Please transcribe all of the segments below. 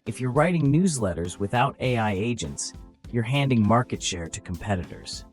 If you're writing newsletters without AI agents, you're handing market share to competitors.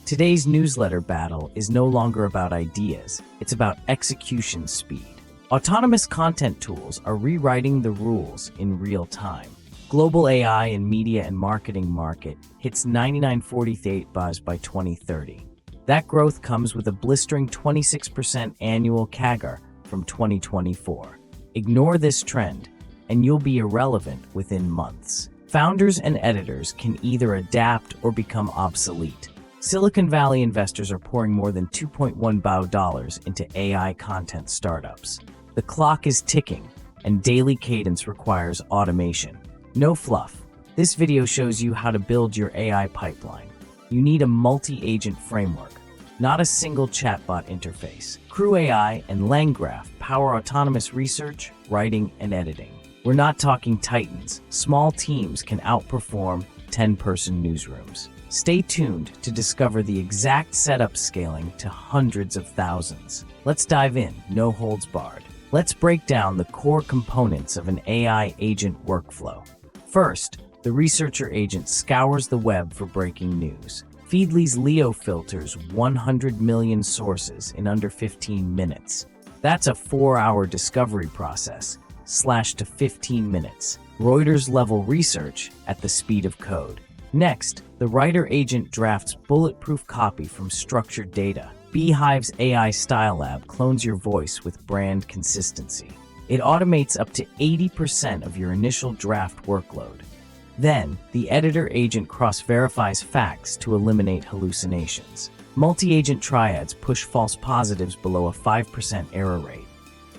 Today's newsletter battle is no longer about ideas, it's about execution speed. Autonomous content tools are rewriting the rules in real time. Global AI in media and marketing market hits 99.48 buzz by 2030. That growth comes with a blistering 26% annual CAGR from 2024. Ignore this trend, and you'll be irrelevant within months. Founders and editors can either adapt or become obsolete. Silicon Valley investors are pouring more than $2.1 billion into AI content startups. The clock is ticking, and daily cadence requires automation. No fluff. This video shows you how to build your AI pipeline. You need a multi-agent framework, not a single chatbot interface. CrewAI and LangGraph power autonomous research, writing, and editing. We're not talking titans. Small teams can outperform 10-person newsrooms. Stay tuned to discover the exact setup scaling to hundreds of thousands. Let's dive in, no holds barred. Let's break down the core components of an AI agent workflow. First, the researcher agent scours the web for breaking news. Feedly's Leo filters 100 million sources in under 15 minutes. That's a 4-hour discovery process, slashed to 15 minutes. Reuters-level research at the speed of code. Next, the writer agent drafts bulletproof copy from structured data. Beehiiv's AI Style Lab clones your voice with brand consistency. It automates up to 80% of your initial draft workload. Then, the editor agent cross-verifies facts to eliminate hallucinations. Multi-agent triads push false positives below a 5% error rate.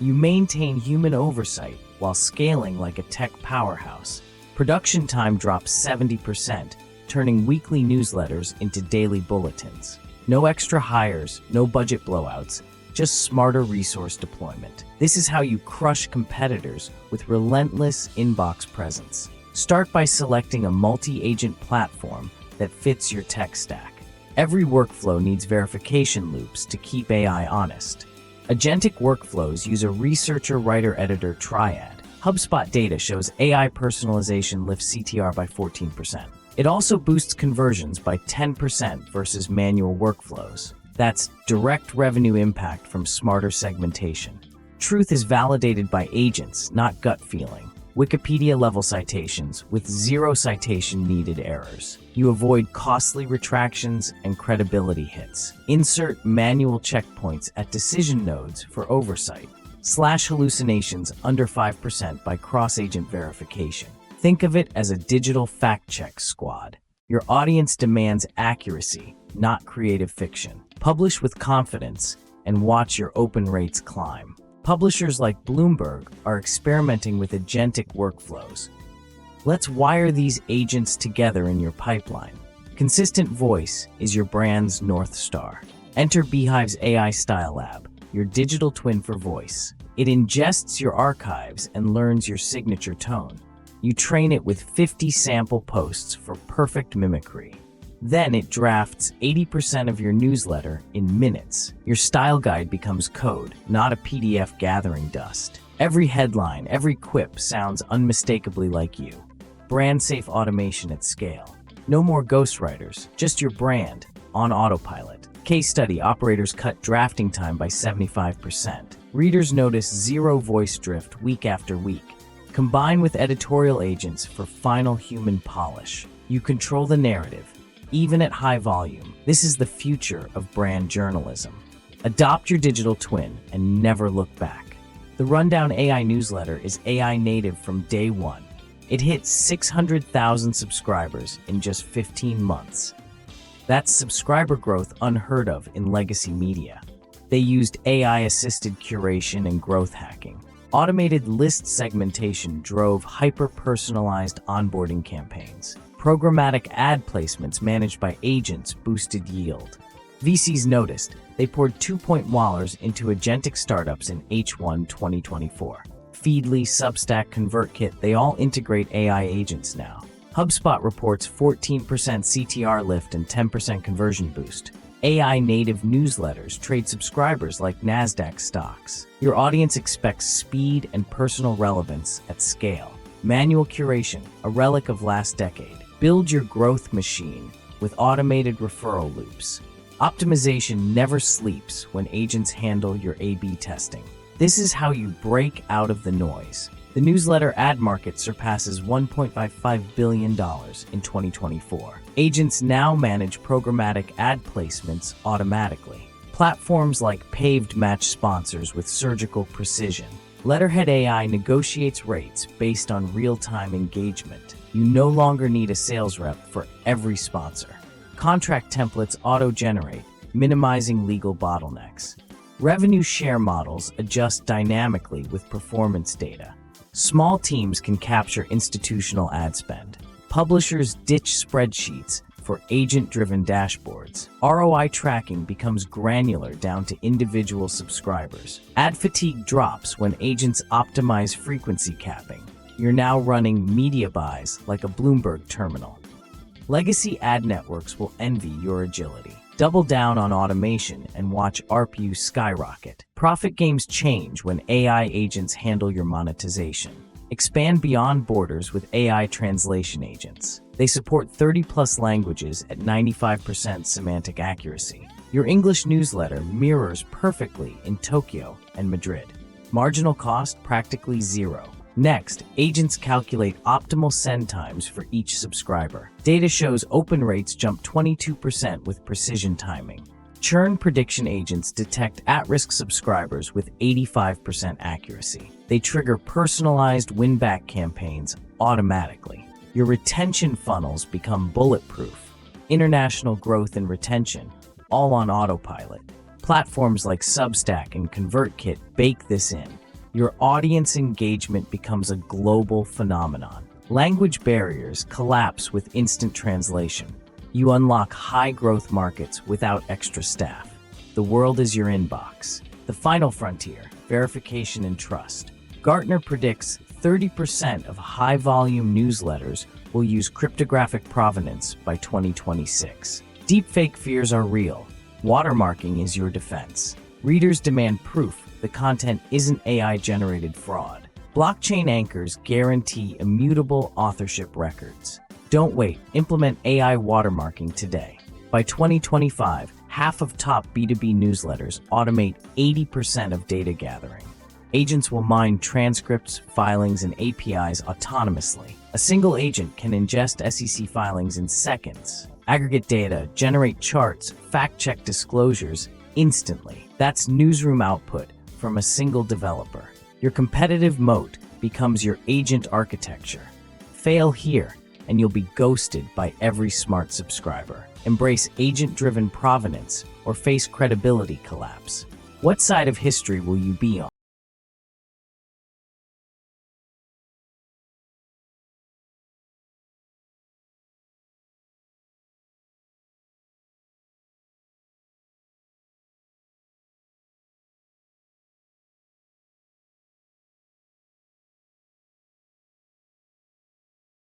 You maintain human oversight while scaling like a tech powerhouse. Production time drops 70%, turning weekly newsletters into daily bulletins. No extra hires, no budget blowouts, just smarter resource deployment. This is how you crush competitors with relentless inbox presence. Start by selecting a multi-agent platform that fits your tech stack. Every workflow needs verification loops to keep AI honest. Agentic workflows use a researcher-writer-editor triad. HubSpot data shows AI personalization lifts CTR by 14%. It also boosts conversions by 10% versus manual workflows. That's direct revenue impact from smarter segmentation. Truth is validated by agents, not gut feeling. Wikipedia-level citations with zero citation needed errors. You avoid costly retractions and credibility hits. Insert manual checkpoints at decision nodes for oversight. Slash hallucinations under 5% by cross-agent verification. Think of it as a digital fact-check squad. Your audience demands accuracy, not creative fiction. Publish with confidence and watch your open rates climb. Publishers like Bloomberg are experimenting with agentic workflows. Let's wire these agents together in your pipeline. Consistent voice is your brand's North Star. Enter Beehiiv's AI Style Lab, your digital twin for voice. It ingests your archives and learns your signature tone. You train it with 50 sample posts for perfect mimicry. Then it drafts 80% of your newsletter in minutes. Your style guide becomes code, not a PDF gathering dust. Every headline, every quip sounds unmistakably like you. Brand-safe automation at scale. No more ghostwriters, just your brand on autopilot. Case study, operators cut drafting time by 75%. Readers notice zero voice drift week after week. Combine with editorial agents for final human polish. You control the narrative, even at high volume. This is the future of brand journalism. Adopt your digital twin and never look back. The Rundown AI newsletter is AI native from day one. It hit 600,000 subscribers in just 15 months. That's subscriber growth unheard of in legacy media. They used AI-assisted curation and growth hacking. Automated list segmentation drove hyper-personalized onboarding campaigns. Programmatic ad placements managed by agents boosted yield. VCs noticed. They poured $2.0 into agentic startups in H1 2024. Feedly, Substack, ConvertKit, they all integrate AI agents now. HubSpot reports 14% CTR lift and 10% conversion boost. AI-native newsletters trade subscribers like NASDAQ stocks. Your audience expects speed and personal relevance at scale. Manual curation, a relic of last decade. Build your growth machine with automated referral loops. Optimization never sleeps when agents handle your A/B testing. This is how you break out of the noise. The newsletter ad market surpasses $1.55 billion in 2024. Agents now manage programmatic ad placements automatically. Platforms like Paved match sponsors with surgical precision. Letterhead AI negotiates rates based on real-time engagement. You no longer need a sales rep for every sponsor. Contract templates auto-generate, minimizing legal bottlenecks. Revenue share models adjust dynamically with performance data. Small teams can capture institutional ad spend. Publishers ditch spreadsheets for agent-driven dashboards. ROI tracking becomes granular down to individual subscribers. Ad fatigue drops when agents optimize frequency capping. You're now running media buys like a Bloomberg terminal. Legacy ad networks will envy your agility. Double down on automation and watch ARPU skyrocket. Profit games change when AI agents handle your monetization. Expand beyond borders with AI translation agents. They support 30+ languages at 95% semantic accuracy. Your English newsletter mirrors perfectly in Tokyo and Madrid. Marginal cost practically zero. Next, agents calculate optimal send times for each subscriber. Data shows open rates jump 22% with precision timing. Churn prediction agents detect at-risk subscribers with 85% accuracy. They trigger personalized win-back campaigns automatically. Your retention funnels become bulletproof. International growth and retention, all on autopilot. Platforms like Substack and ConvertKit bake this in. Your audience engagement becomes a global phenomenon. Language barriers collapse with instant translation. You unlock high-growth markets without extra staff. The world is your inbox. The final frontier, verification and trust. Gartner predicts 30% of high-volume newsletters will use cryptographic provenance by 2026. Deepfake fears are real. Watermarking is your defense. Readers demand proof the content isn't AI-generated fraud. Blockchain anchors guarantee immutable authorship records. Don't wait, implement AI watermarking today. By 2025, half of top B2B newsletters automate 80% of data gathering. Agents will mine transcripts, filings, and APIs autonomously. A single agent can ingest SEC filings in seconds, aggregate data, generate charts, fact-check disclosures instantly. That's newsroom output from a single developer. Your competitive moat becomes your agent architecture. Fail here, and you'll be ghosted by every smart subscriber. Embrace agent-driven provenance or face credibility collapse. What side of history will you be on?